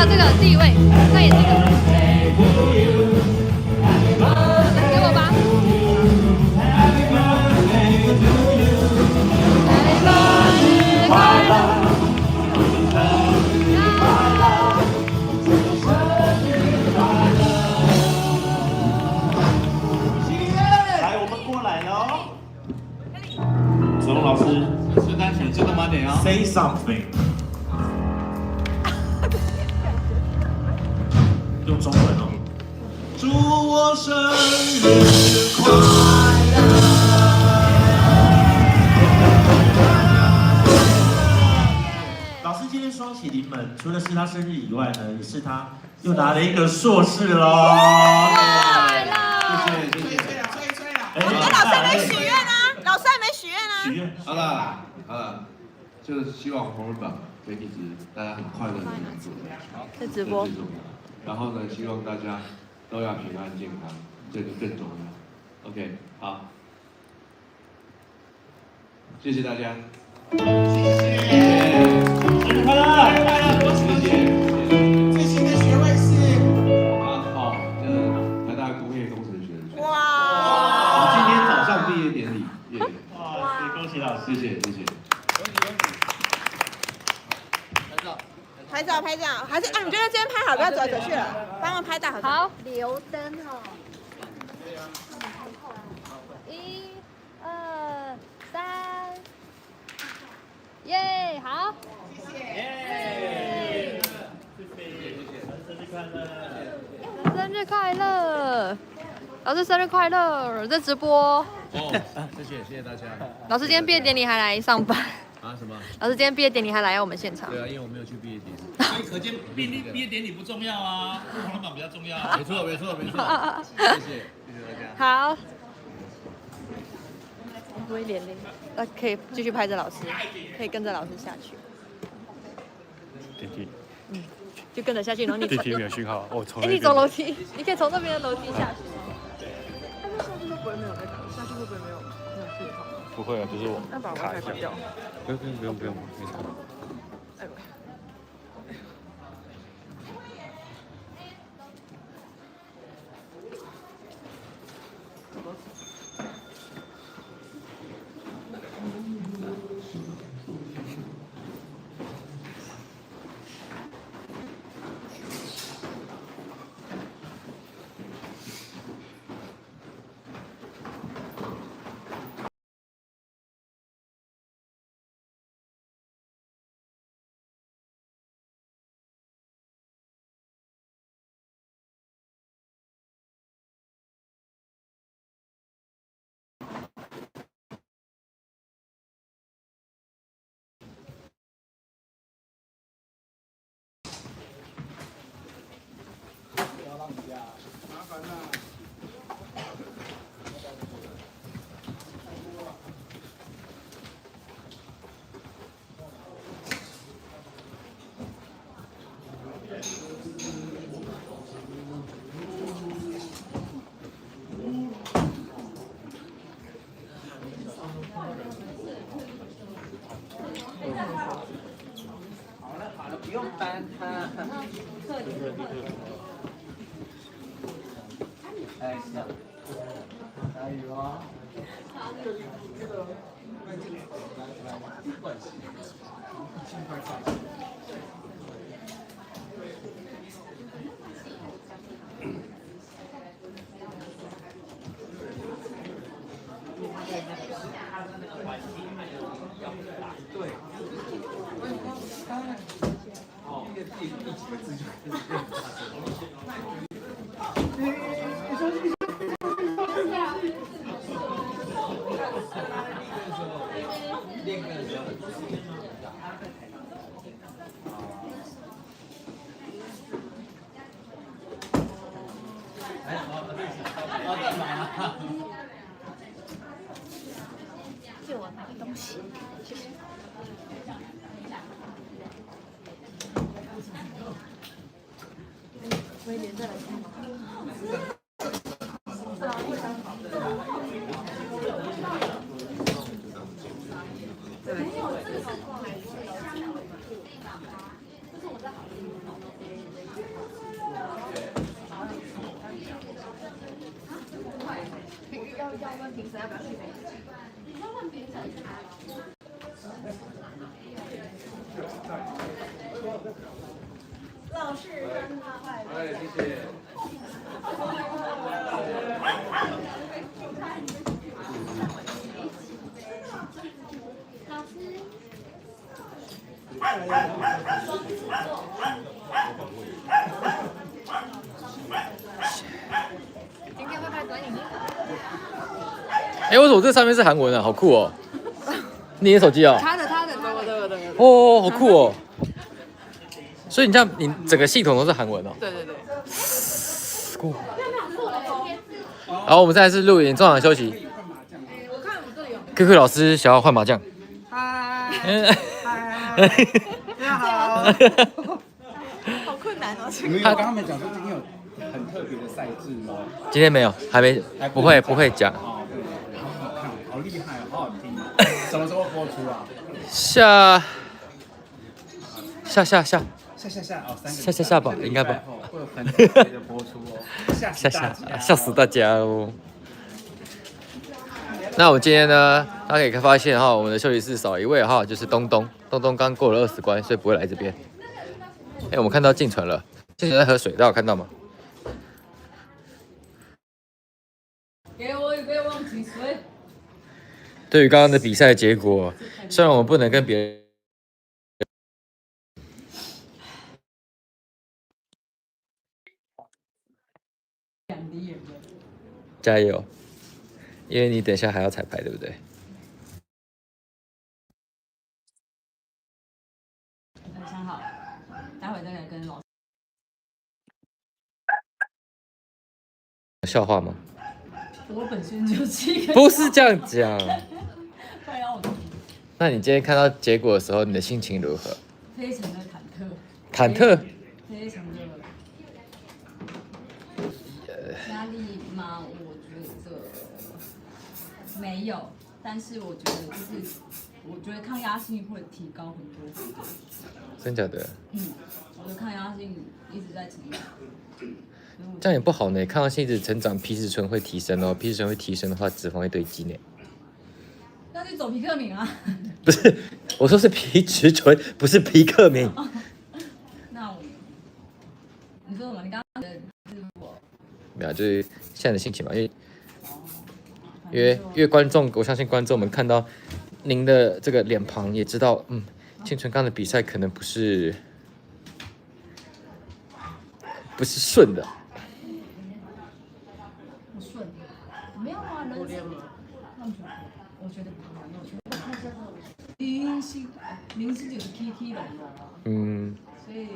这个第一位，再演这个，给我吧。来，我们过来喽。子龙老师，是单请这个慢点哦。 Say something。用中文哦。祝我生日快乐！老师今天双喜临门，除了是他生日以外呢，也是他又拿了一个硕士喽。谢谢。吹啦！哎，老师还没许愿啊！老师还没许愿啊！许愿。好了，就是希望红人榜可以一直大家很快乐的做，在直播。然后呢，希望大家都要平安健康，这个更重要。OK， 好，谢谢大家，生日快乐！谢谢。最新的学位是好，就是台大工业工程学的。哇！今天早上毕业典礼，哇，恭喜老师，谢谢。拍照，还是你觉得这边拍好，不要走来走去了，帮忙拍照好。好，留灯哦。1、2、3，耶，好。耶！生日快乐！生日快乐！老师生日快乐！在直播。哦，谢谢大家。老师今天毕业典礼还来上班。啊什么？老师今天毕业典礼还来我们现场。对啊，因为我没有去毕业典礼。所以可见毕业典礼不重要啊，红人榜比较重要。没错。谢谢大家。好。威廉嘞，可以继续拍着老师，可以跟着老师下去。电梯，就跟着下去，然后你电梯没有讯号，我从那你边走楼梯，你可以从那边的楼梯下去。他们下去会不会没有那个？下去会不会没有讯号？不会啊，就是我那把卡 WiFi 一下关掉。不用，没事。哎呦。不用搬它。哎，是啊。加油啊！对。第几个字就可以。练歌的时候。哎，干嘛？借我拿个东西，谢谢。威廉再来看。看了，对不对？今天会拍短影音。哎，为什么这上面是韩文啊？好酷哦！你的手机哦？他的，对。哦，好酷哦！所以你这样，你整个系统都是韩文哦？对。酷。然后我们现在是录影，中场休息。我看我这里有。QQ 老师想要换麻将。嗨，大家好。好困难哦，你们有跟他们讲说今天有很特别的赛制吗？今天没有，还没，不会讲。哦，好好看，好厉害哦，好好听。什么时候播出啊？下哦，下吧，应该吧。会有很特别的播出哦，吓死大家哦。那我们今天呢，大家可以发现哈，我们的休息室少一位哈，就是东东刚过了20关，所以不会来这边。哎，我们看到静纯了，静纯在喝水，大家有看到吗？给我一杯忘情水。对于刚刚的比赛结果，虽然我们不能跟别人。加油！因为你等一下还要彩排，对不对？我想好，待会再来跟老师。笑话吗？我本身就是一个。不是这样讲。快要我。那你今天看到结果的时候，你的心情如何？非常的忐忑。忐忑。非常的。压力吗？我觉得没有，但是我觉得抗压性会提高很多。真假的？我的抗压性一直在成长。这样也不好呢，抗压性一直成长，皮质醇会提升哦，皮质醇会提升的话，脂肪会堆积呢。要去走皮克敏啊？不是，我说是皮质醇，不是皮克敏。那你说什么？你刚刚的是我？没有，就是现在的心情嘛，因为观众，我相信观众们看到您的这个脸庞，也知道，青春刚的比赛可能不是顺的。不顺，没有啊，人生。我觉得不好，零星就是 T 龙的。所以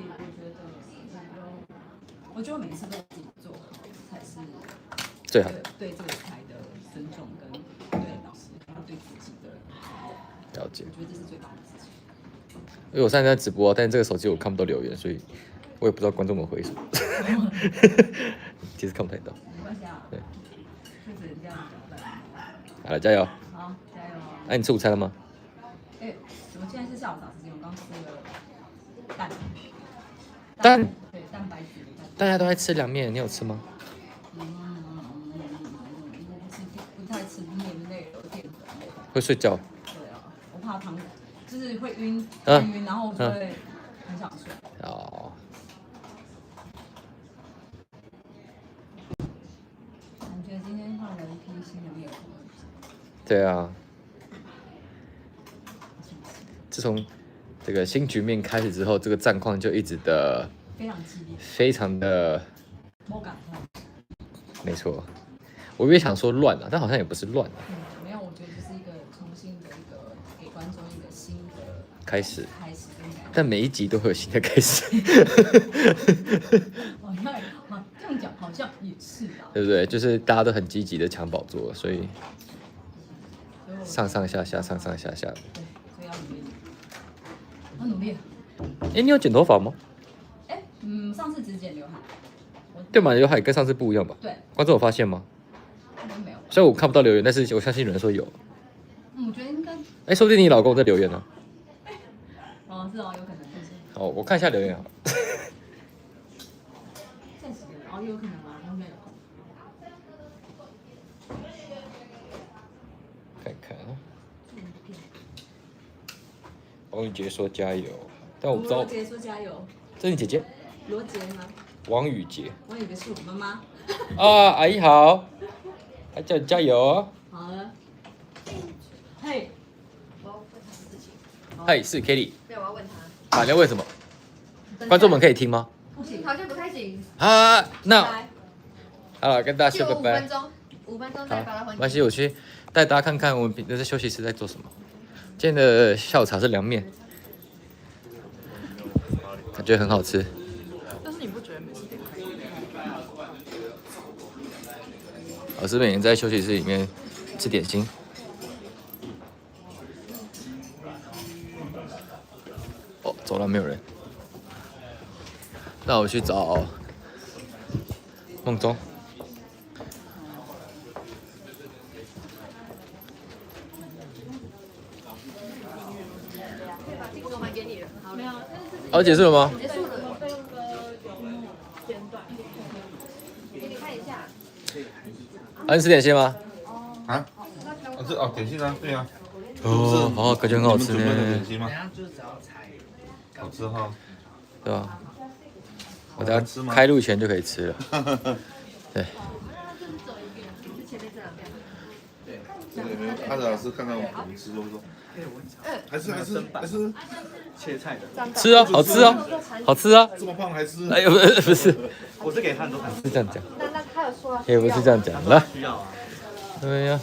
我觉得每次都自己做好才是最好。对这个台的尊重跟对老师还有对自己的了解。我觉得这是最棒的事情。因为我现在在直播，但是这个手机我看不到留言，所以我也不知道观众们回什么。其实看不太到。没关系啊。对。就只能这样交代。好了，加油！好，加油！那你吃午餐了吗？我现在是下午茶时间，我刚吃了蛋。对，蛋白质的蛋。大家都在吃凉面，你有吃吗？我不太吃面类的淀粉类。会睡觉？对啊，我怕糖，就是会晕，晕，然后我就会很想睡。哦。感觉今天换了一批新的面孔。对啊。自从这个新局面开始之后，这个战况就一直的非常激烈，非常的。我感到。没错，我越想说乱了，但好像也不是乱啊。没有，我觉得就是一个重新的一个给观众一个新的开始跟感觉。但每一集都会有新的开始。好像这样讲好像也是啊。对不对？就是大家都很积极的抢宝座，所以上上下下。对，所以要努力。要努力。哎，你有剪头发吗？上次只剪刘海。对嘛，刘海跟上次不一样吧？对。观众有发现吗？没有。虽然我看不到留言，但是我相信有人说有。我觉得应该。哎，说不定你老公在留言呢。哦，是哦，有可能就是。哦，我看一下留言好了。暂时哦，有可能啊，有没有？看看啊。王宇杰说加油，但我不知道。罗杰说加油。这是你姐姐？罗杰吗？王宇杰。王宇杰是我妈妈。啊，阿姨好，还叫你加油哦。好了。嘿，我要问他事情。嗨，是 Kelly。对，我要问他。反正为什么？观众们可以听吗？好像不太行。啊，那来，好了，跟大家就说拜拜。 5分钟好再把它还没关系，我去带大家看看我们平时在休息室在做什么。今天的下午茶是凉面，感觉很好吃。但是你不觉得每次点开？老师每天在休息室里面吃点心。哦，走廊没有人。那我去找梦中。我还给你了，好，没有，哦，结束了吗？结束了。给你看一下。啊，你吃点心吗？啊？是哦，点心啊，对啊。哦，哦，感觉很好吃你们准备的呢点。心吗？好吃哈。对吧？我等下开录前就可以吃了。对。这个有没有？阿德老师看到我们吃就说，还是切菜的，吃啊，好吃啊，好吃啊！这么胖还吃？哎呦，不是，我是给他很多糖。是这样讲，那他有说也不是这样讲来，需要啊。对呀，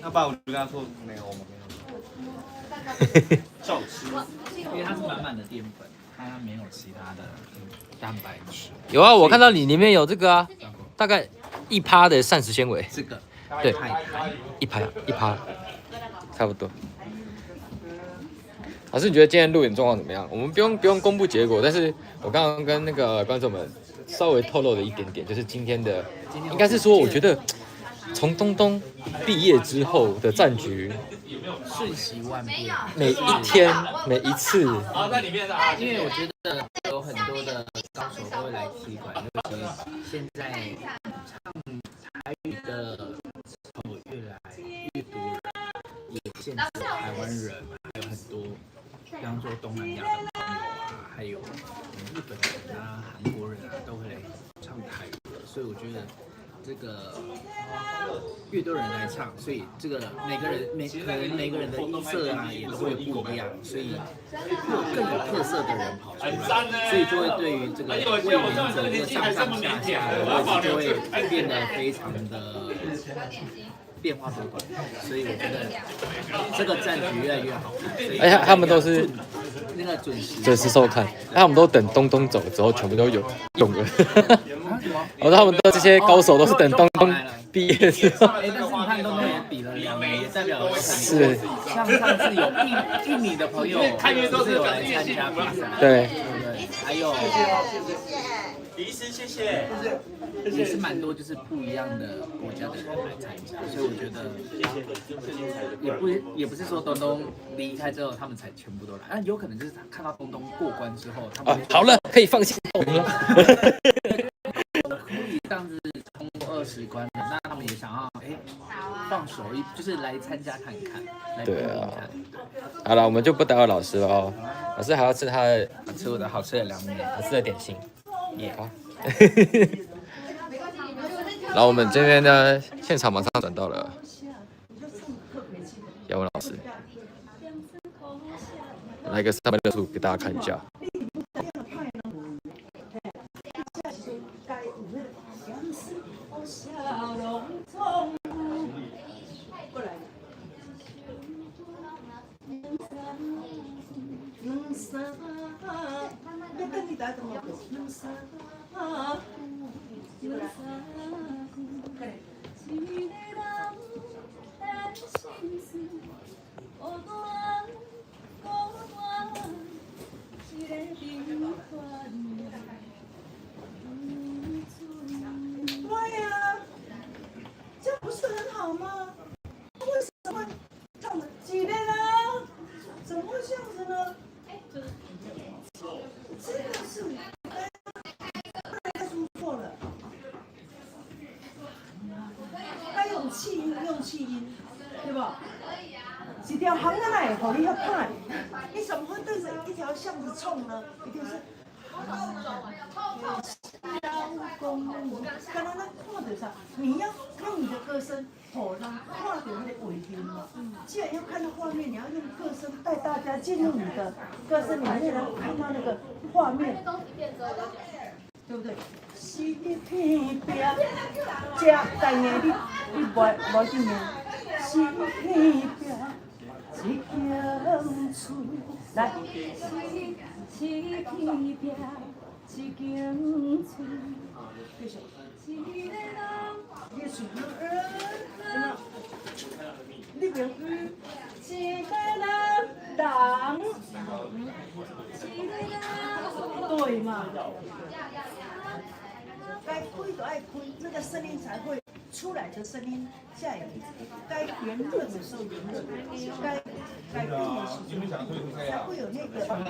要不然我就跟他说没有，我们没有。照吃，因为它是满满的淀粉，它没有其他的蛋白质。有啊，我看到你里面有这个啊，大概1%的膳食纤维，这个对太1%，差不多。老师，你觉得今天录影状况怎么样？我们不用公布结果，但是我刚刚跟那个观众们稍微透露了一点点，就是今天的，应该是说，我觉得从东东毕业之后的战局，瞬息万变。每一天每一次，因为我觉得有很多的高手都会来踢馆，尤其现在唱台语的朋友越来越多人，也限制台湾人，还有很多，比方说东南亚的朋友啊，还有日本人啊、韩国人啊，都会来唱台语的，所以我觉得这个越多人来唱，所以这个每个人的音色啊也都会不一样，所以会有更有特色的人跑出来，所以就会对于这个卫冕者或上下的位置就会变得非常的变化多端，所以我觉得这个战局越来越好看。哎呀，他们都是那个准时收看，那他们都等东东走之后，全部都有用了。我说他们的这些高手都是等东东毕业之后。哎，但是你看东东也比了2年，也代表了是。像上次有印尼的朋友，就是有来参加比赛，对，对不对？还有，李医师，谢谢。也是蛮多就是不一样的国家的人来参加，所以我觉得也不是说东东离开之后他们才全部都来，啊，有可能就是他看到东东过关之后，他们好了，可以放心了。可以这样子通过20关了，那他们也想要放手就是来参加看看，来拼拼看。好了，我们就不打扰老师了哦。老师还要吃他的吃我的好吃的凉面，好吃的点心。耶。然后我们这边呢，现场马上转到了姚文老师，来个360度给大家看一下。对呀，这不是很好吗？为什么这样子激烈呢？怎么会这样子呢？真的是，该出错了。该用气音，对吧？一条巷仔来，互你遐歹，你怎么会对着一条巷子冲呢？一定是。刚刚咱看到啥？你要用你的歌声，让看到那个尾音嘛。既然要看到画面，你要用歌声带大家进入你的歌声里面，然后看到那个画面，对不对？是你偏僻，这等下你无紧的，是偏僻，一间厝，来，是偏僻，一间厝，继续。你是人，你别去，一个人，对嘛？该开就爱开，这个声音才会出来的声音才有。该圆润的时候圆润，该闭的时候才会有那个声母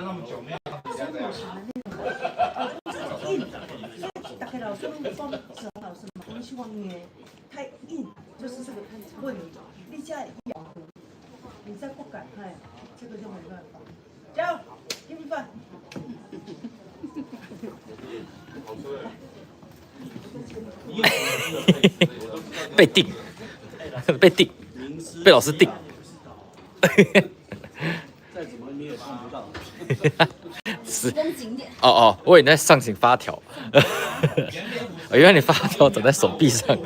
型的那种硬。大概老师们讲，老师们我希望你太硬，就是这个问题。你家一样，你再不改，哎，这个就没办法。加油，一米半。被定，被定，被老师定。再怎么你也看不到。是哦，我以为你在上行发条，原来你发条长在手臂上。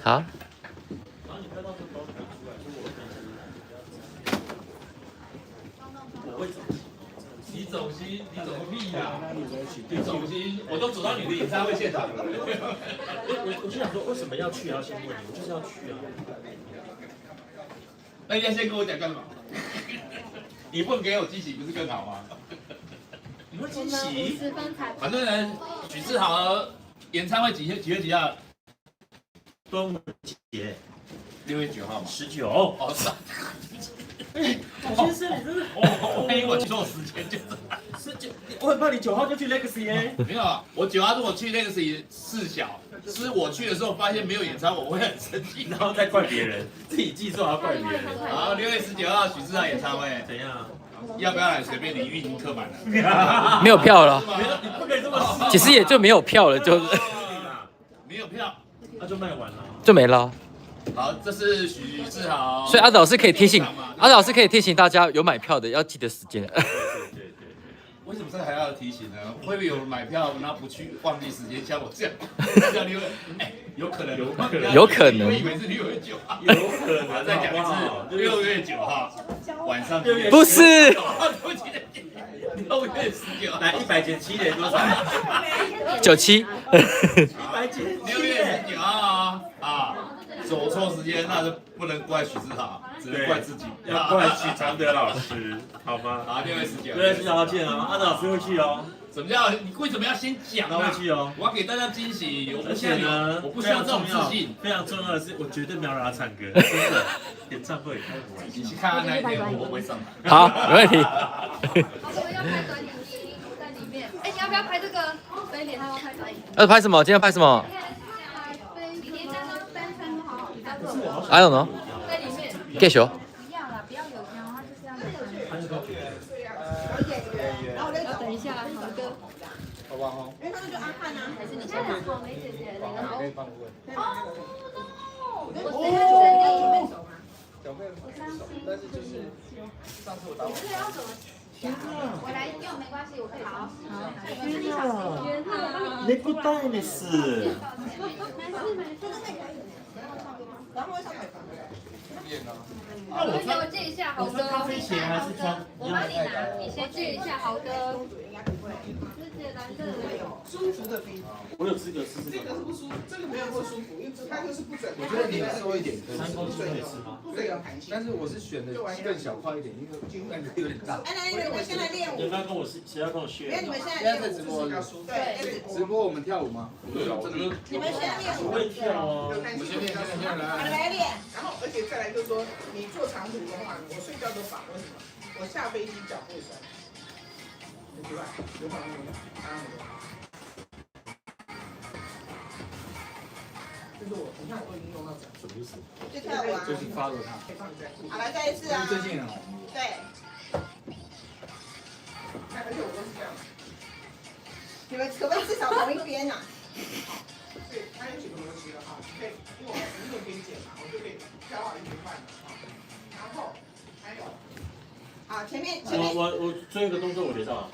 啊？你走心，你走个屁呀！你走心，我都走到你的演唱会现场了。我就想说，为什么要去也要先问你，我就是要去啊。那你要先跟我讲干嘛？你不给我惊喜，不是更好吗？你会惊喜？反正呢，许志豪演唱会几月几号？端午节6月9号嘛。19。哦，是啊。先生，你真是我万一我错时间就是我很怕你9号就去 Legacy 哎。没有啊，我9号如果去 Legacy 4小，是我去的时候发现没有演唱会，我会很生气，然后再怪别人，自己记错还要怪别人。好，6月19号许志豪演唱会，怎样？要不要来？随便你，因为已经客满了。没有票了，你不可以这么。其实也就没有票了，就是没有票，那就卖完了，就没了。好，这是许志豪。所以阿导师可以提醒，阿导师可以提醒大家，有买票的要记得时间。为什么这个还要提醒呢？会不会有买票然后不去忘记时间，像我这样？这样有可能，有可能。我以为是6月9号，有可能。再讲一次，6月9号晚上。不是。6月19号，来100减7等于多少？97。100减7。 6月19号啊，走错时间那就不能怪许志豪，只能怪自己，要怪许常德老师，好吗？好，6月19。6月19号见哦，阿导老师会去哦。怎么叫你为什么要先讲啊？会去哦。我要给大家惊喜，而且呢，我不需要这种自信。非常重要的是，我绝对没有让他唱歌，真的。演唱会开不完。你去看看那一天我会不会上台？好，没问题。我们要拍短影音在里面。哎，你要不要拍这个？飞脸，他要拍短影音。要拍什么？今天拍什么？I don't know。在里面。继续。不要啦，不要有枪，他就是要有等一下，豪哥。好不好？因为他们就阿汉啊，还是你先讲？梅姐姐那个可以放过。我等一下就在你准备走吗？小费我但是就是上次我打。你这个要怎么？我来用没关系，我可以好。你不带的是。然后会上海房。我借一下豪哥。咖啡鞋还是穿？我帮你拿，你先借一下豪哥。舒服的比。我有资格试试。这个是不舒服，这个没有不舒服，因为它就是不准。我觉得你瘦一点可以3公斤可以吃吗？这个弹性。但是我是选的更小块一点，因为感觉有点大。哎，来，你们先来练舞。谁要跟我学？因为你们现在现在在直播，对，直播我们跳舞吗？你们先练舞。我会跳哦。我们先练，来练。然后，而且再来就是说，你坐长途的话，我睡觉都绑，为什么？我下飞机脚不会酸。对吧？有可能就是我，你看我已经用到这，什么意思？就跳舞啊，就是 follow 他。好，来再一次啊。最近啊。对。而且我都是这样。你们可不可以至少同一边啊？对，他有几个逻辑了哈，可以，因为我是右边剪嘛，我就可以调好1瓶半，然后还有，好，前面我最后一个动作我学到了。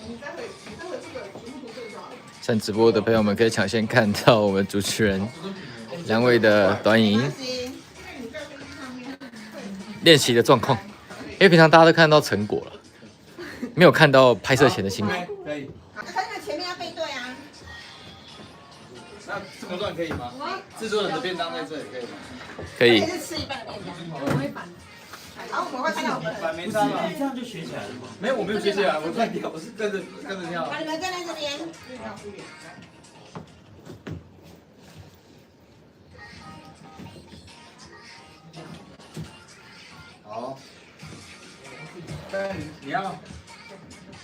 你待会这个全部都对就好了。上直播的朋友们可以抢先看到我们主持人两位的短影音练习的状况，因为平常大家都看到成果了，没有看到拍摄前的辛苦。可以。好，那前面要背对啊。那这么乱可以吗？制作人的便当在这里可以吗？可以。是吃一半的便当，我会反。然后我们会看到我们。反没差吧？你这样就学起来了吗？没有，我没有学起来，我乱跳，我是跟着跳。好，你们站在这边。好。你要。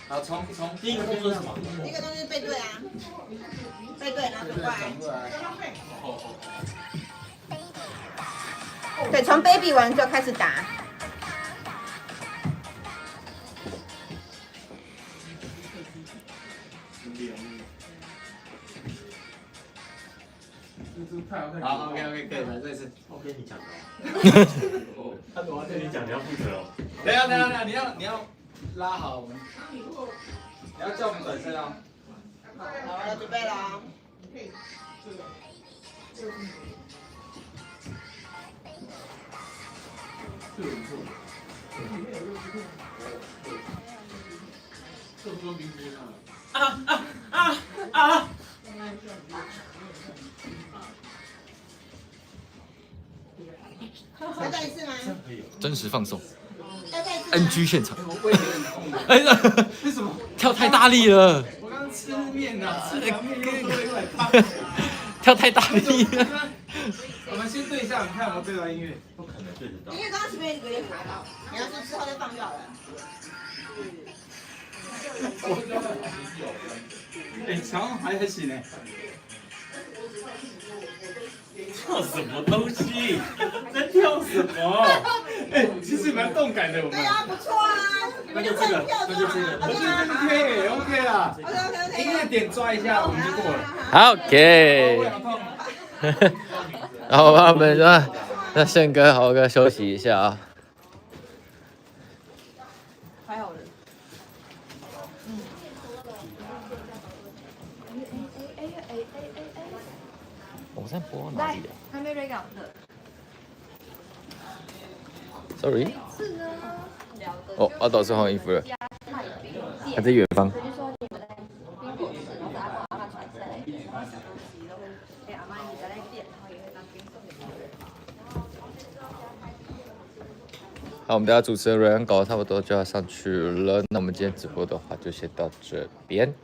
好，从第一个动作是什么？第一个动作是背对啊，背对，然后转过来。对，从 baby 完就开始打。好 ，OK， 可以了，这次。我跟你讲的。我要跟你讲，你要负责哦。等一下，你要拉好我们，你要叫我们转身哦。好了，准备了。再再一次吗？真实放送再再一次吗，NG 现场。哎，为什么？跳太大力了。我刚刚吃面呐，吃凉面又多一碗汤。跳太大力了。我们先对一下，你看有没有对到音乐？不可能对得到。因为刚刚前面有点卡到，你要是之后再放掉了。哎，强还行呢。跳什么东西？在跳什么？哎，其实蛮动感的，我们。对啊，不错啊，你们就这样跳就好了。我觉得 OK 啦。OK。音乐点抓一下，我们就过了。好 ，OK。然后我们那宪哥好哥休息一下啊。还好人。我在播哪里啊？还没 re 稿的。 Sorry。哦，阿导是换衣服了，还在远方。好，我们等下主持人瑞安搞差不多就要上去了，那我们今天直播的话就先到这边。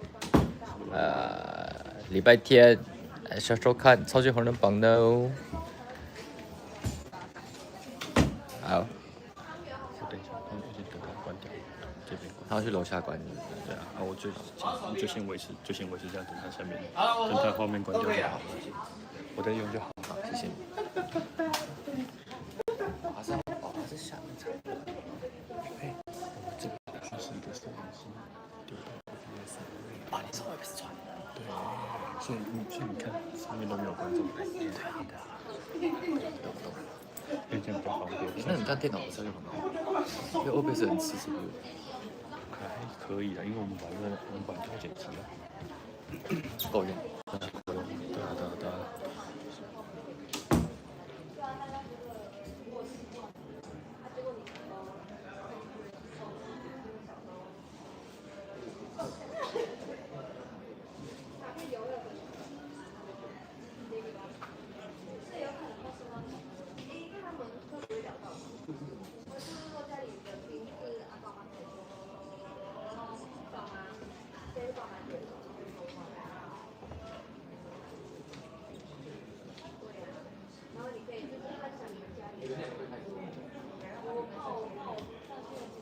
礼拜天小收看超级红人榜的哦。好。他要去楼下关。对啊，我就先维持这样，等他下面，等他画面关掉就好了。我再用就好。好，谢谢你。好像还是下面才。哎，这个是一个摄影师丢到上面。啊，你从外面传。对，所以你看上面都没有观众。对啊。因为这样比较方便。那你看电脑的时候就很好，因为 OBS 很吃CPU。还可以的，因为我们本来就会剪辑了，够用。够用。对啊。